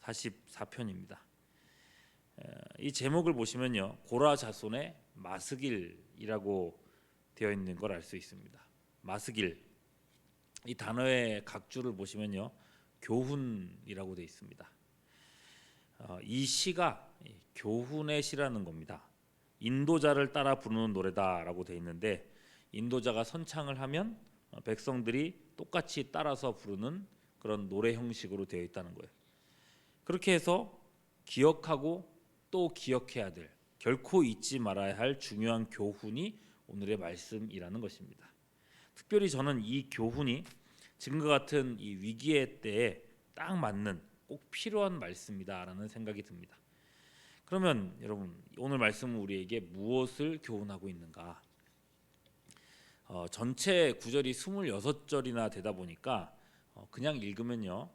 44편입니다. 이 제목을 보시면요, 고라 자손의 마스길이라고 되어 있는 걸 알 수 있습니다. 마스길, 이 단어의 각주를 보시면요, 교훈이라고 되어 있습니다. 이 시가 교훈의 시라는 겁니다. 인도자를 따라 부르는 노래다라고 되어 있는데, 인도자가 선창을 하면 백성들이 똑같이 따라서 부르는 그런 노래 형식으로 되어 있다는 거예요. 그렇게 해서 기억하고 또 기억해야 될, 결코 잊지 말아야 할 중요한 교훈이 오늘의 말씀이라는 것입니다. 특별히 저는 이 교훈이 지금과 같은 이 위기의 때에 딱 맞는, 꼭 필요한 말씀이다라는 생각이 듭니다. 그러면 여러분, 오늘 말씀은 우리에게 무엇을 교훈하고 있는가? 전체 구절이 26절이나 되다 보니까 그냥 읽으면요,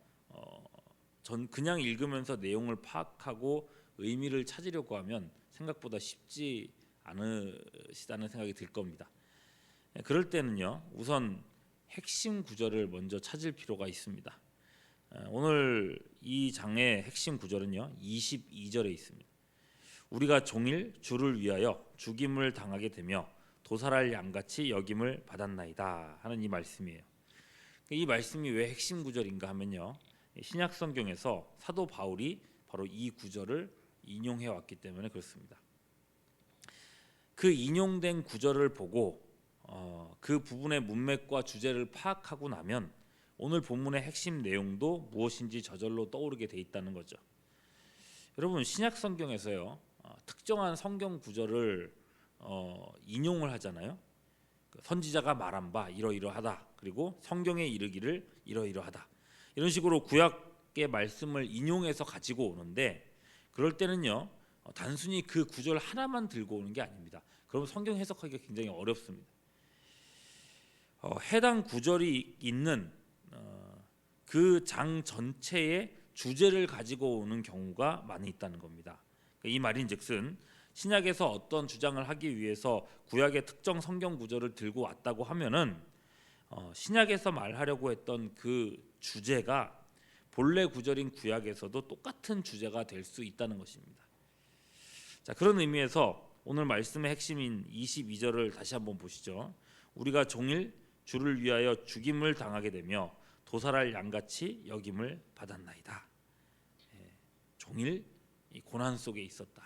그냥 읽으면서 내용을 파악하고 의미를 찾으려고 하면 생각보다 쉽지 않으시다는 생각이 들 겁니다. 그럴 때는요, 우선 핵심 구절을 먼저 찾을 필요가 있습니다. 오늘 이 장의 핵심 구절은요, 22절에 있습니다. 우리가 종일 주를 위하여 죽임을 당하게 되며 도살할 양같이 여김을 받았나이다 하는 이 말씀이에요. 이 말씀이 왜 핵심 구절인가 하면요, 신약 성경에서 사도 바울이 바로 이 구절을 인용해 왔기 때문에 그렇습니다. 그 인용된 구절을 보고 그 부분의 문맥과 주제를 파악하고 나면 오늘 본문의 핵심 내용도 무엇인지 저절로 떠오르게 돼 있다는 거죠. 여러분, 신약 성경에서요, 특정한 성경 구절을 인용을 하잖아요. 선지자가 말한 바 이러이러하다, 그리고 성경에 이르기를 이러이러하다, 이런 식으로 구약의 말씀을 인용해서 가지고 오는데, 그럴 때는요, 단순히 그 구절 하나만 들고 오는 게 아닙니다. 그럼 성경 해석하기가 굉장히 어렵습니다. 해당 구절이 있는 그 장 전체의 주제를 가지고 오는 경우가 많이 있다는 겁니다. 이 말인즉슨 신약에서 어떤 주장을 하기 위해서 구약의 특정 성경 구절을 들고 왔다고 하면은 신약에서 말하려고 했던 그 주제가 본래 구절인 구약에서도 똑같은 주제가 될 수 있다는 것입니다. 자, 그런 의미에서 오늘 말씀의 핵심인 22절을 다시 한번 보시죠. 우리가 종일 주를 위하여 죽임을 당하게 되며 도살할 양같이 여김을 받았나이다. 종일 이 고난 속에 있었다.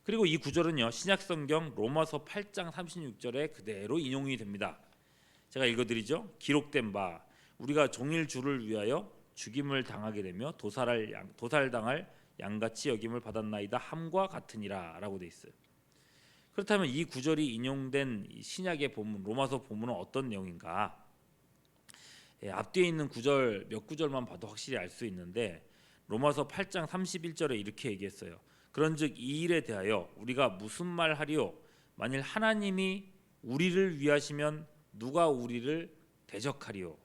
그리고 이 구절은요, 신약성경 로마서 8장 36절에 그대로 인용이 됩니다. 제가 읽어드리죠. 기록된 바 우리가 종일 주를 위하여 죽임을 당하게 되며 도살당할 양같이 여김을 받았나이다 함과 같으니라 라고 돼 있어요. 그렇다면 이 구절이 인용된 신약의 본문, 로마서 본문은 어떤 내용인가? 앞뒤에 있는 구절 몇 구절만 봐도 확실히 알 수 있는데, 로마서 8장 31절에 이렇게 얘기했어요. 그런즉 이 일에 대하여 우리가 무슨 말 하리요? 만일 하나님이 우리를 위하시면 누가 우리를 대적하리요?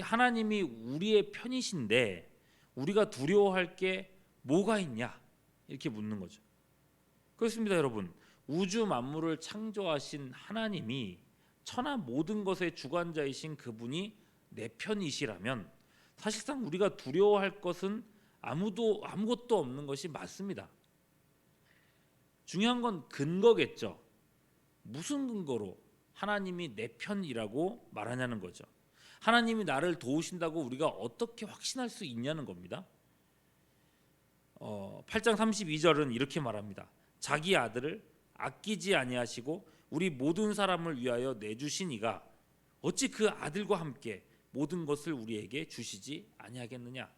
하나님이 우리의 편이신데 우리가 두려워할 게 뭐가 있냐? 이렇게 묻는 거죠. 그렇습니다, 여러분. 우주 만물을 창조하신 하나님이 천하 모든 것의 주관자이신 그분이 내 편이시라면 사실상 우리가 두려워할 것은 아무것도 없는 것이 맞습니다. 중요한 건 근거겠죠. 무슨 근거로 하나님이 내 편이라고 말하냐는 거죠. 하나님이 나를 도우신다고 우리가 어떻게 확신할 수 있냐는 겁니다. 8장 32절은 이렇게 말합니다. 자기 아들을 아끼지 아니하시고 우리 모든 사람을 위하여 내주신 이가 어찌 그 아들과 함께 모든 것을 우리에게 주시지 아니하겠느냐.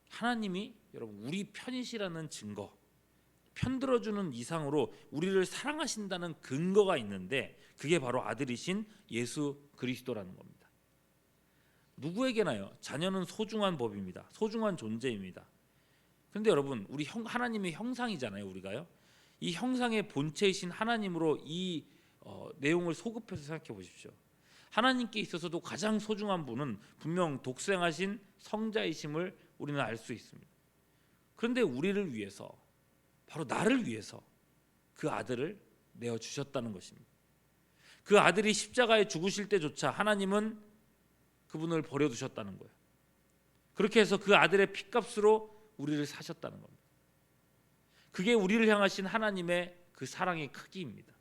하나님이 여러분 우리 편이시라는 증거, 편들어주는 이상으로 우리를 사랑하신다는 근거가 있는데, 그게 바로 아들이신 예수 그리스도라는 겁니다. 누구에게나요, 자녀는 소중한 법입니다. 소중한 존재입니다. 그런데 여러분, 우리 하나님의 형상이잖아요, 우리가요. 이 형상의 본체이신 하나님으로 이 내용을 소급해서 생각해 보십시오. 하나님께 있어서도 가장 소중한 분은 분명 독생하신 성자이심을 우리는 알 수 있습니다. 그런데 우리를 위해서, 바로 나를 위해서 그 아들을 내어주셨다는 것입니다. 그 아들이 십자가에 죽으실 때조차 하나님은 그분을 버려두셨다는 거예요. 그렇게 해서 그 아들의 피값으로 우리를 사셨다는 겁니다. 그게 우리를 향하신 하나님의 그 사랑의 크기입니다.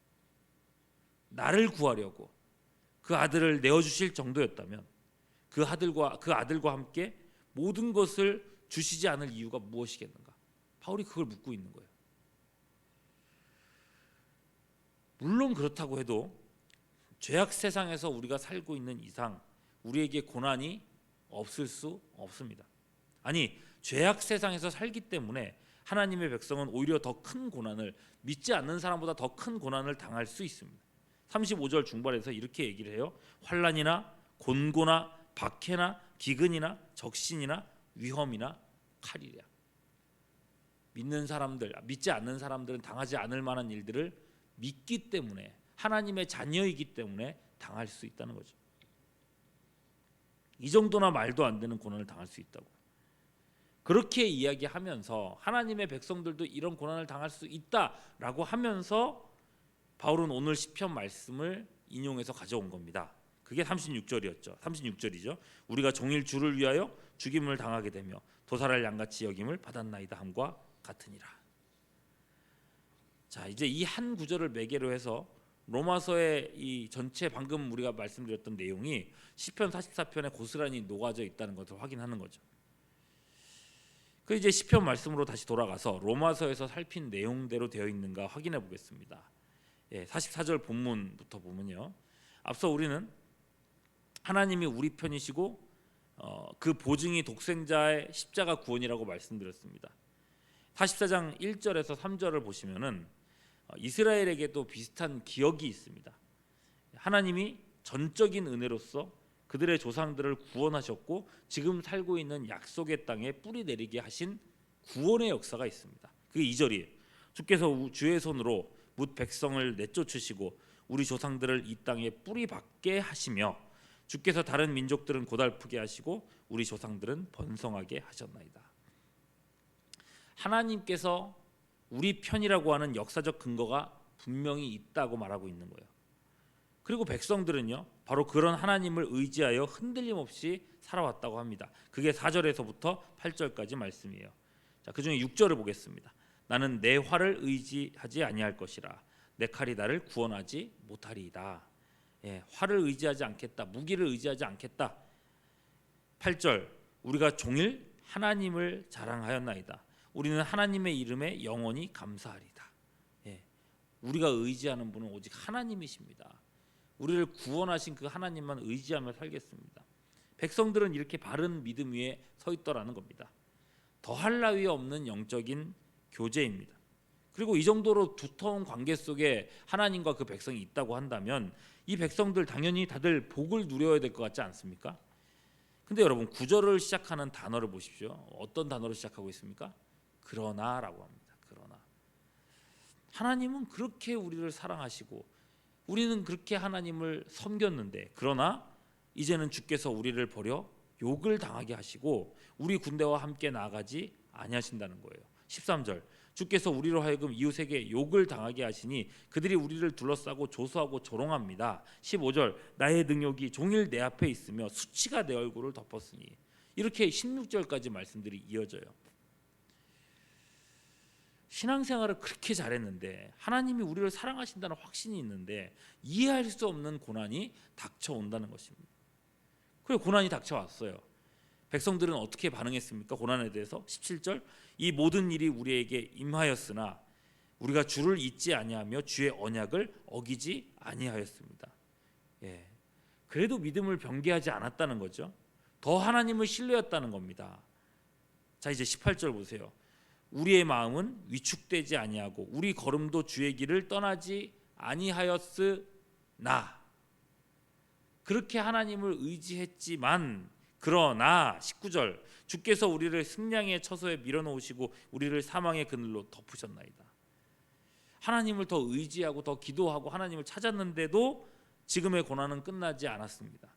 나를 구하려고 그 아들을 내어주실 정도였다면 그 아들과 함께 모든 것을 주시지 않을 이유가 무엇이겠는가? 바울이 그걸 묻고 있는 거예요. 물론 그렇다고 해도 죄악 세상에서 우리가 살고 있는 이상 우리에게 고난이 없을 수 없습니다. 아니, 죄악 세상에서 살기 때문에 하나님의 백성은 오히려 더 큰 고난을, 믿지 않는 사람보다 더 큰 고난을 당할 수 있습니다. 35절 중반에서 이렇게 얘기를 해요. 환난이나 곤고나 박해나 기근이나 적신이나 위험이나 칼이랴. 믿는 사람들, 믿지 않는 사람들은 당하지 않을 만한 일들을 믿기 때문에, 하나님의 자녀이기 때문에 당할 수 있다는 거죠. 이 정도나 말도 안 되는 고난을 당할 수 있다고. 그렇게 이야기하면서 하나님의 백성들도 이런 고난을 당할 수 있다라고 하면서 바울은 오늘 시편 말씀을 인용해서 가져온 겁니다. 그게 36절이었죠. 36절이죠. 우리가 종일 주를 위하여 죽임을 당하게 되며 도살할 양같이 여김을 받았나이다 함과 같으니라. 자, 이제 이 한 구절을 매개로 해서 로마서의 이 전체 방금 우리가 말씀드렸던 내용이 시편 44편에 고스란히 녹아져 있다는 것을 확인하는 거죠. 그 이제 시편 말씀으로 다시 돌아가서 로마서에서 살핀 내용대로 되어 있는가 확인해 보겠습니다. 44절 본문부터 보면요. 앞서 우리는 하나님이 우리 편이시고 그 보증이 독생자의 십자가 구원이라고 말씀드렸습니다. 44장 1절에서 3절을 보시면은 이스라엘에게도 비슷한 기억이 있습니다. 하나님이 전적인 은혜로서 그들의 조상들을 구원하셨고 지금 살고 있는 약속의 땅에 뿌리 내리게 하신 구원의 역사가 있습니다. 그게 2절이에요. 주께서 주의 손으로 뭇 백성을 내쫓으시고 우리 조상들을 이 땅에 뿌리 박게 하시며 주께서 다른 민족들은 고달프게 하시고 우리 조상들은 번성하게 하셨나이다. 하나님께서 우리 편이라고 하는 역사적 근거가 분명히 있다고 말하고 있는 거예요. 그리고 백성들은요, 바로 그런 하나님을 의지하여 흔들림 없이 살아왔다고 합니다. 그게 4절에서부터 8절까지 말씀이에요. 자, 그중에 6절을 보겠습니다. 나는 내 활을 의지하지 아니할 것이라 내 칼이 나를 구원하지 못하리이다. 활을 의지하지 않겠다, 무기를 의지하지 않겠다. 8절, 우리가 종일 하나님을 자랑하였나이다. 우리는 하나님의 이름에 영원히 감사하리다. 우리가 의지하는 분은 오직 하나님이십니다. 우리를 구원하신 그 하나님만 의지하며 살겠습니다. 백성들은 이렇게 바른 믿음 위에 서 있더라는 겁니다. 더할 나위 없는 영적인 교제입니다. 그리고 이 정도로 두터운 관계 속에 하나님과 그 백성이 있다고 한다면 이 백성들 당연히 다들 복을 누려야 될 것 같지 않습니까? 근데 여러분 9절을 시작하는 단어를 보십시오. 어떤 단어로 시작하고 있습니까? 그러나라고 합니다. 그러나 하나님은 그렇게 우리를 사랑하시고 우리는 그렇게 하나님을 섬겼는데, 그러나 이제는 주께서 우리를 버려 욕을 당하게 하시고 우리 군대와 함께 나아가지 아니하신다는 거예요. 13절, 주께서 우리로 하여금 이웃에게 욕을 당하게 하시니 그들이 우리를 둘러싸고 조소하고 조롱합니다. 15절, 나의 능욕이 종일 내 앞에 있으며 수치가 내 얼굴을 덮었으니. 이렇게 16절까지 말씀들이 이어져요. 신앙생활을 그렇게 잘했는데, 하나님이 우리를 사랑하신다는 확신이 있는데 이해할 수 없는 고난이 닥쳐온다는 것입니다. 그리고 고난이 닥쳐왔어요. 백성들은 어떻게 반응했습니까? 고난에 대해서 17절, 이 모든 일이 우리에게 임하였으나 우리가 주를 잊지 아니하며 주의 언약을 어기지 아니하였습니다. 그래도 믿음을 변개하지 않았다는 거죠. 더 하나님을 신뢰했다는 겁니다. 자, 이제 18절 보세요. 우리의 마음은 위축되지 아니하고 우리 걸음도 주의 길을 떠나지 아니하였으나. 그렇게 하나님을 의지했지만, 그러나 19절, 주께서 우리를 승량의 처소에 밀어놓으시고 우리를 사망의 그늘로 덮으셨나이다. 하나님을 더 의지하고 더 기도하고 하나님을 찾았는데도 지금의 고난은 끝나지 않았습니다.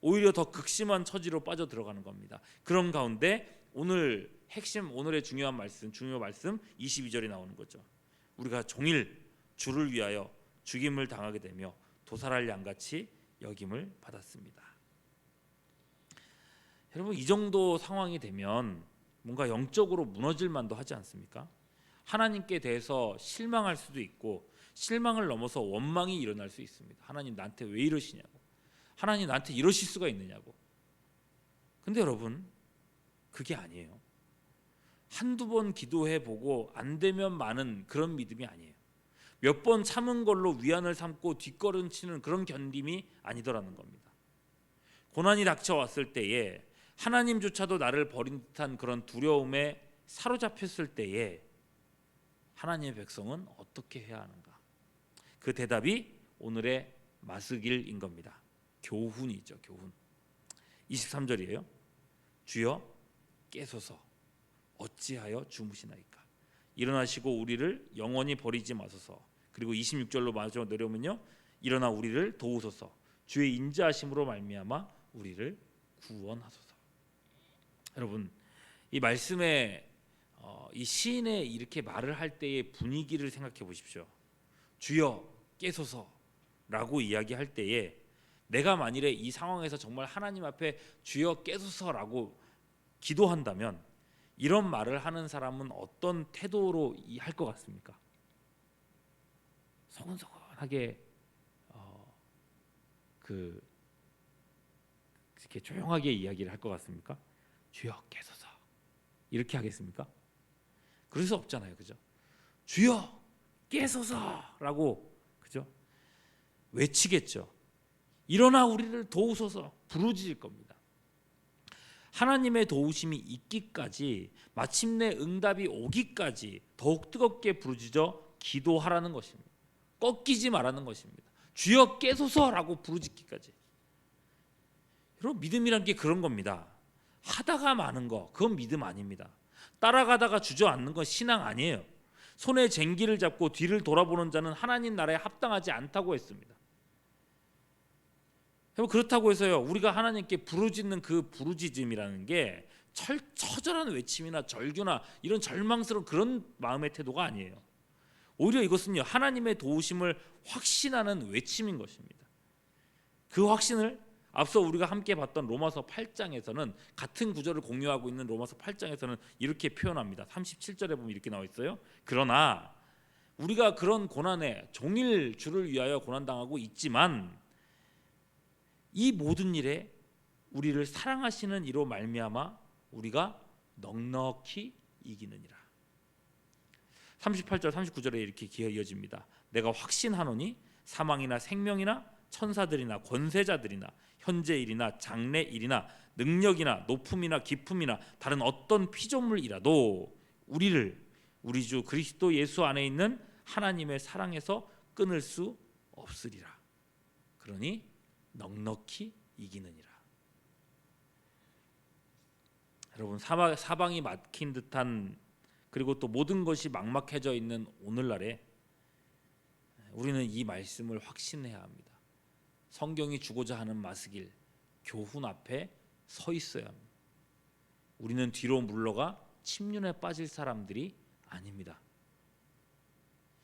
오히려 더 극심한 처지로 빠져 들어가는 겁니다. 그런 가운데 오늘의 중요 말씀 22절이 나오는 거죠. 우리가 종일 주를 위하여 죽임을 당하게 되며 도살할 양같이 여김을 받았습니다. 여러분, 이 정도 상황이 되면 뭔가 영적으로 무너질 만도 하지 않습니까? 하나님께 대해서 실망할 수도 있고, 실망을 넘어서 원망이 일어날 수 있습니다. 하나님 나한테 왜 이러시냐고, 하나님 나한테 이러실 수가 있느냐고. 근데 여러분, 그게 아니에요. 한두 번 기도해 보고 안 되면 마는 그런 믿음이 아니에요. 몇 번 참은 걸로 위안을 삼고 뒷걸음치는 그런 견딤이 아니더라는 겁니다. 고난이 닥쳐왔을 때에 하나님조차도 나를 버린 듯한 그런 두려움에 사로잡혔을 때에 하나님의 백성은 어떻게 해야 하는가? 그 대답이 오늘의 마스길인 겁니다. 교훈이죠, 교훈. 23절이에요. 주여 깨소서, 어찌하여 주무시나이까? 일어나시고 우리를 영원히 버리지 마소서. 그리고 26절로 마저 내려오면요, 일어나 우리를 도우소서, 주의 인자하심으로 말미암아 우리를 구원하소서. 여러분, 이 말씀에 이 시인의 이렇게 말을 할 때의 분위기를 생각해 보십시오. 주여 깨소서라고 이야기할 때에 내가 만일에 이 상황에서 정말 하나님 앞에 주여 깨소서라고 기도한다면 이런 말을 하는 사람은 어떤 태도로 할 것 같습니까? 서근서근하게 이렇게 조용하게 이야기를 할 것 같습니까? 주여 깨소서 이렇게 하겠습니까? 그럴 수 없잖아요, 그죠? 주여 깨소서라고, 그죠? 외치겠죠. 일어나 우리를 도우소서 부르짖을 겁니다. 하나님의 도우심이 있기까지, 마침내 응답이 오기까지 더욱 뜨겁게 부르짖어 기도하라는 것입니다. 꺾이지 말라는 것입니다. 주여 깨소서라고 부르짖기까지. 여러분, 믿음이란 게 그런 겁니다. 하다가 마는 거, 그건 믿음 아닙니다. 따라가다가 주저앉는 건 신앙 아니에요. 손에 쟁기를 잡고 뒤를 돌아보는 자는 하나님 나라에 합당하지 않다고 했습니다. 그렇다고 해서요, 우리가 하나님께 부르짖는 그 부르짖음이라는 게 처절한 외침이나 절규나 이런 절망스러운 그런 마음의 태도가 아니에요. 오히려 이것은요, 하나님의 도우심을 확신하는 외침인 것입니다. 그 확신을 앞서 우리가 함께 봤던 로마서 8장에서는, 같은 구절을 공유하고 있는 로마서 8장에서는 이렇게 표현합니다. 37절에 보면 이렇게 나와 있어요. 그러나 우리가 그런 고난에 종일 주를 위하여 고난당하고 있지만 이 모든 일에 우리를 사랑하시는 이로 말미암아 우리가 넉넉히 이기느니라. 38절 39절에 이렇게 이어집니다. 내가 확신하노니 사망이나 생명이나 천사들이나 권세자들이나 현재일이나 장래일이나 능력이나 높음이나 깊음이나 다른 어떤 피조물이라도 우리를 우리 주 그리스도 예수 안에 있는 하나님의 사랑에서 끊을 수 없으리라. 그러니 넉넉히 이기느니라. 여러분, 사방이 막힌 듯한, 그리고 또 모든 것이 막막해져 있는 오늘날에 우리는 이 말씀을 확신해야 합니다. 성경이 주고자 하는 마스길, 교훈 앞에 서 있어야 합니다. 우리는 뒤로 물러가 침륜에 빠질 사람들이 아닙니다.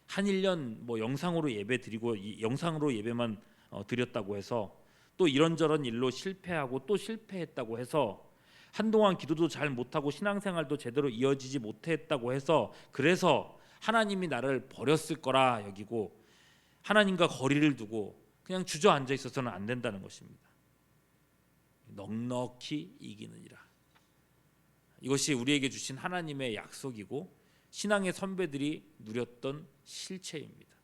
한 1년 영상으로 예배 드리고 영상으로 예배만 드렸다고 해서, 또 이런저런 일로 실패하고 또 실패했다고 해서, 한동안 기도도 잘 못하고 신앙생활도 제대로 이어지지 못했다고 해서 그래서 하나님이 나를 버렸을 거라 여기고 하나님과 거리를 두고 그냥 주저앉아 있어서는 안 된다는 것입니다. 넉넉히 이기느니라. 이것이 우리에게 주신 하나님의 약속이고 신앙의 선배들이 누렸던 실체입니다.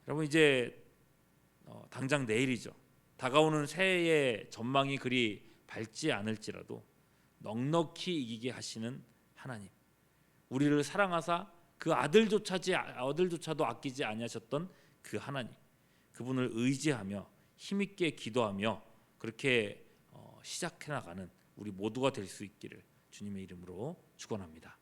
여러분, 이제 당장 내일이죠. 다가오는 새해의 전망이 그리 밝지 않을지라도 넉넉히 이기게 하시는 하나님, 우리를 사랑하사 그 아들조차도 아끼지 아니하셨던 그 하나님, 그분을 의지하며 힘있게 기도하며 그렇게 시작해 나가는 우리 모두가 될 수 있기를 주님의 이름으로 축원합니다.